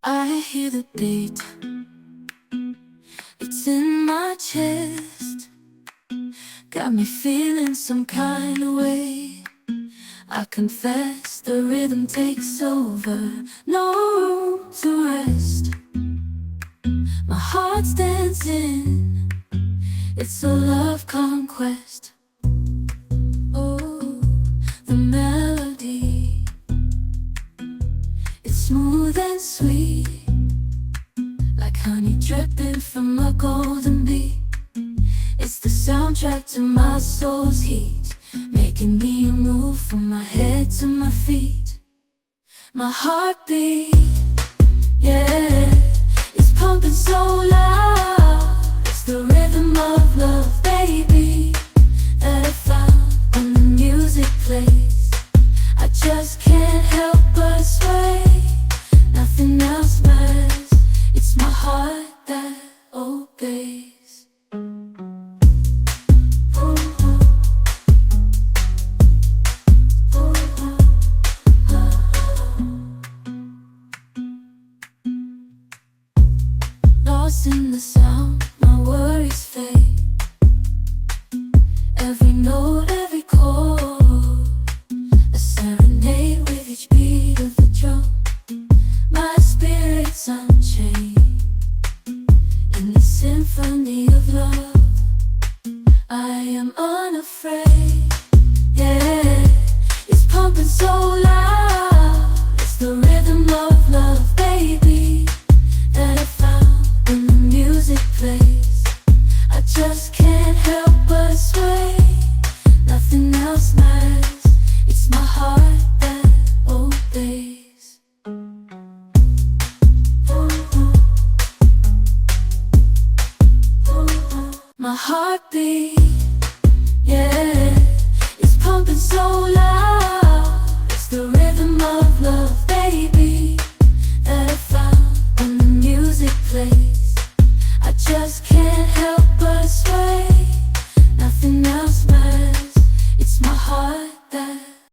I hear the beat, it's in my chest, got me feeling some kind of way. I confess the rhythm takes over, no room to rest. My heart's dancing, it's a love conquest. Oh, the melody, it's smooth and sweet, like honey dripping from a golden bee. It's the soundtrack to my soul's heat, making me move from my head to my feet. My heartbeat, yeah, it's pumping so loud. It's the rhythm of love, baby, that I found when the music plays. I just can't help but sway, nothing else matters. It's my heart that obeys. Lost in the sound, my worries fade. Every note, every chord, a serenade with each beat of the drum. My spirit's unchained in the symphony of love. I am unafraid, yeah, it's pumping so loud. It's the rhythm of love, baby, that I found when the music plays. I just can't help but sway, nothing else matters. It's my heart that obeys. My heartbeat, yeah, it's pumping so loud.